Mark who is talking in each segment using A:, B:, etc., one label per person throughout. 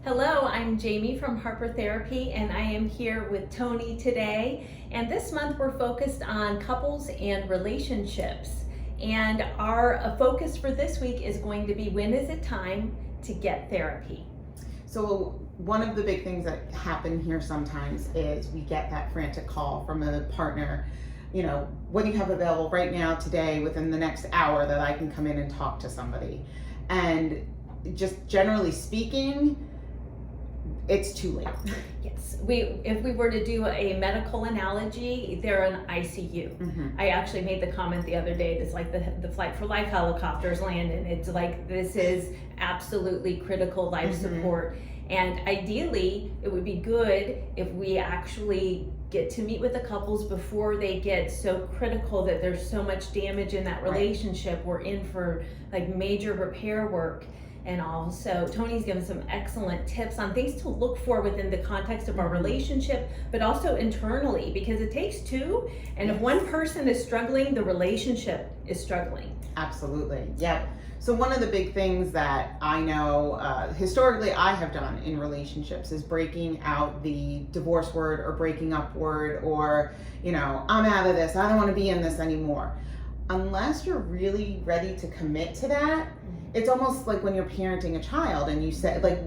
A: Hello, I'm Jamie from Harper Therapy, and I am here with Tony today. And this month we're focused on couples and relationships. And our focus for this week is going to be, when is it time to get therapy?
B: So one of the big things that happen here sometimes is we get that frantic call from a partner, what do you have available right now, today, within the next hour that I can come in and talk to somebody? And just generally speaking, it's too late.
A: Yes, if we were to do a medical analogy, they're an ICU.
B: Mm-hmm.
A: I actually made the comment the other day, it's like the Flight for Life helicopters land, and it's like, this is absolutely critical life
B: Mm-hmm.
A: support. And ideally, it would be good if we actually get to meet with the couples before they get so critical that there's so much damage in that relationship. We're in for like major repair work. And also, Tony's given some excellent tips on things to look for within the context of our relationship, but also internally, because it takes two. And if one person is struggling, the relationship is struggling.
B: Absolutely. Yeah. So one of the big things that I know historically I have done in relationships is breaking out the divorce word or breaking up word, or, I'm out of this, I don't want to be in this anymore. Unless you're really ready to commit to that, it's almost like when you're parenting a child and you say, like,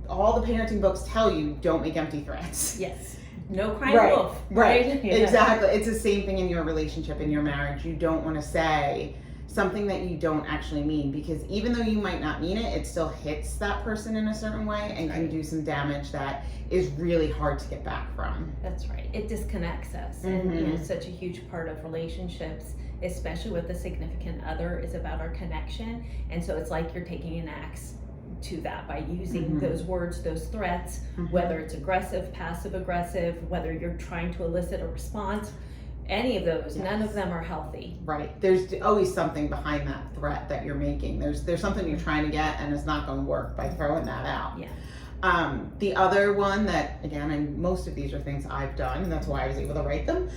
B: all the parenting books tell you, don't make empty threats.
A: Yes. No crying wolf.
B: Right.
A: Yeah.
B: Exactly. It's the same thing in your relationship, in your marriage. You don't want to say something that you don't actually mean, because even though you might not mean it, it still hits that person in a certain way and can do some damage that is really hard to get back from.
A: That's right. It disconnects us. And such a huge part of relationships, especially with a significant other, is about our connection. And so it's like you're taking an axe to that by using those words, those threats, whether it's aggressive, passive aggressive, whether you're trying to elicit a response. Any of those, none of them are healthy.
B: There's always something behind that threat that you're making. There's something you're trying to get, and it's not going to work by throwing that out.
A: Yeah.
B: The other one that, again, and most of these are things I've done, and that's why I was able to write them,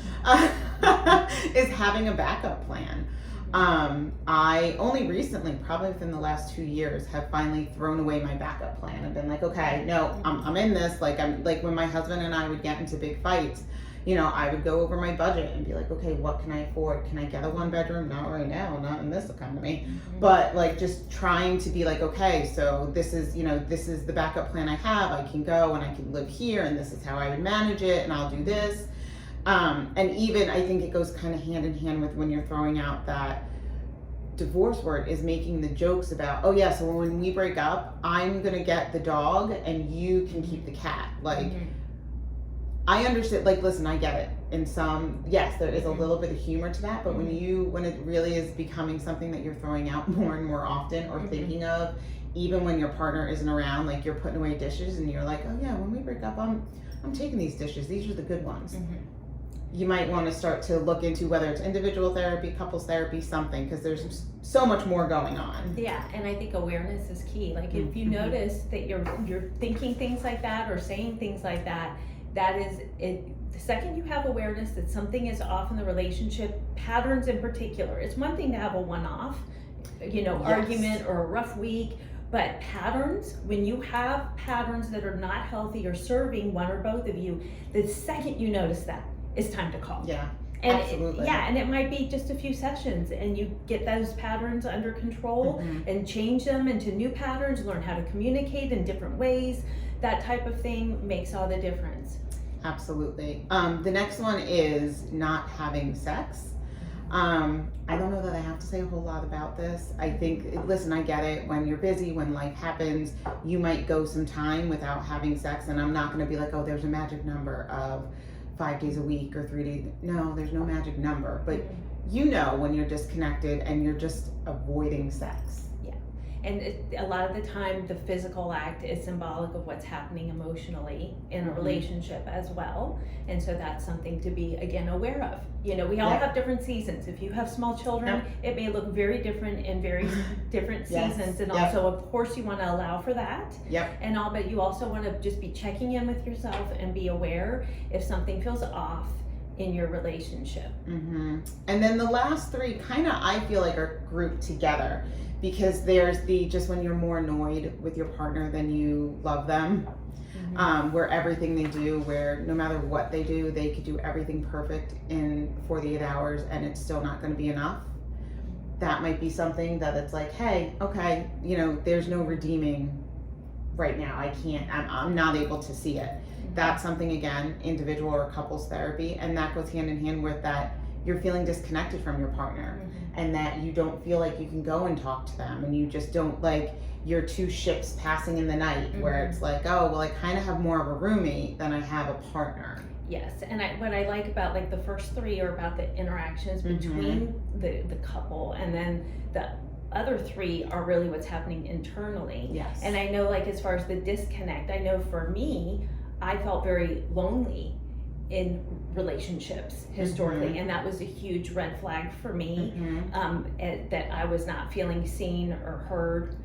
B: is having a backup plan. I only recently, probably within the last 2 years, have finally thrown away my backup plan and been like, okay, no, I'm in this. I'm like, when my husband and I would get into big fights, I would go over my budget and be like, okay, what can I afford? Can I get a 1-bedroom? Not right now, not in this economy. But like, just trying to be like, okay, so this is the backup plan I have. I can go and I can live here, and this is how I would manage it, and I'll do this. And even, I think it goes kind of hand in hand with when you're throwing out that divorce word, is making the jokes about, oh yeah, so when we break up, I'm gonna get the dog and you can keep the cat. Like, I understand, like, listen, I get it. In some, yes, there is a little bit of humor to that, but when it really is becoming something that you're throwing out more and more often, or thinking of, even when your partner isn't around, like you're putting away dishes and you're like, oh yeah, when we break up, I'm taking these dishes. These are the good ones. You might want to start to look into whether it's individual therapy, couples therapy, something, because there's so much more going on.
A: Yeah, and I think awareness is key. Like, if you notice that you're thinking things like that or saying things like that, that is it. The second you have awareness that something is off in the relationship, patterns in particular, it's one thing to have a one-off, argument or a rough week, but patterns, when you have patterns that are not healthy or serving one or both of you, the second you notice that, it's time to call.
B: Yeah.
A: And
B: absolutely.
A: and it might be just a few sessions, and you get those patterns under control and change them into new patterns, learn how to communicate in different ways. That type of thing makes all the difference.
B: Absolutely. The next one is not having sex. I don't know that I have to say a whole lot about this. I think, listen, I get it. When you're busy, when life happens, you might go some time without having sex, and I'm not going to be like, oh, there's a magic number of 5 days a week or 3 days. No, there's no magic number, but when you're disconnected and you're just avoiding sex.
A: And a lot of the time, the physical act is symbolic of what's happening emotionally in a relationship as well. And so that's something to be, again, aware of. We all have different seasons. If you have small children, it may look very different in very different seasons. And also, of course, you want to allow for that. And but you also want to just be checking in with yourself and be aware if something feels off. in your relationship.
B: And then the last three kind of, I feel like, are grouped together, because there's the just when you're more annoyed with your partner than you love them, where everything they do, where no matter what they do, they could do everything perfect in 48 hours and it's still not going to be enough. That might be something that it's like, hey, okay, you know, there's no redeeming right now. I'm not able to see it. That's something, again, individual or couples therapy, and that goes hand in hand with that you're feeling disconnected from your partner, and that you don't feel like you can go and talk to them, and you just don't, like, you're two ships passing in the night, where it's like, oh, well, I kind of have more of a roommate than I have a partner.
A: Yes, and what I like about, like, the first three are about the interactions between the couple, and then the other three are really what's happening internally.
B: Yes.
A: And I know, like, as far as the disconnect, I know for me, I felt very lonely in relationships historically, and that was a huge red flag for me, that I was not feeling seen or heard,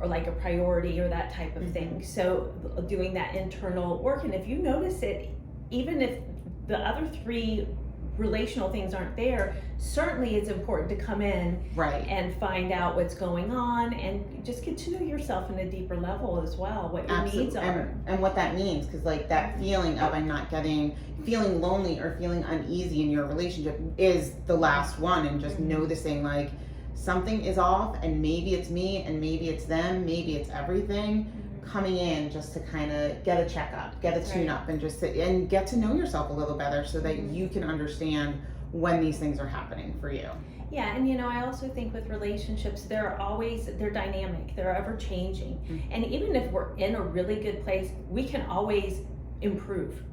A: or like a priority or that type of thing. So doing that internal work, and if you notice it, even if the other three relational things aren't there, certainly it's important to come in and find out what's going on and just get to know yourself in a deeper level as well, what your needs are.
B: And what that means, because like that feeling of feeling lonely or feeling uneasy in your relationship is the last one, and just noticing like something is off, and maybe it's me and maybe it's them, maybe it's everything. Coming in just to kind of get a checkup, get a tune-up, and just sit and get to know yourself a little better, so that you can understand when these things are happening for you.
A: Yeah, and you know, I also think with relationships, they're dynamic, they're ever changing, and even if we're in a really good place, we can always improve.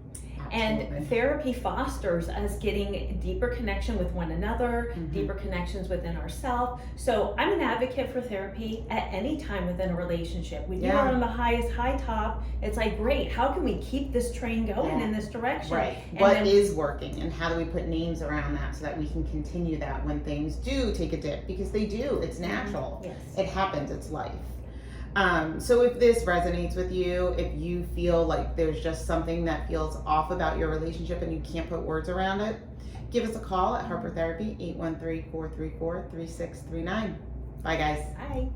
B: Absolutely.
A: And therapy fosters us getting deeper connection with one another, deeper connections within ourselves. So I'm an advocate for therapy at any time within a relationship. When you're on the highest high top, it's like, great, how can we keep this train going in this direction?
B: Right.
A: And
B: what is working, and how do we put names around that so that we can continue that when things do take a dip? Because they do. It's natural.
A: Yes.
B: It happens. It's life. So if this resonates with you, if you feel like there's just something that feels off about your relationship and you can't put words around it, give us a call at Harper Therapy, 813-434-3639. Bye, guys.
A: Bye.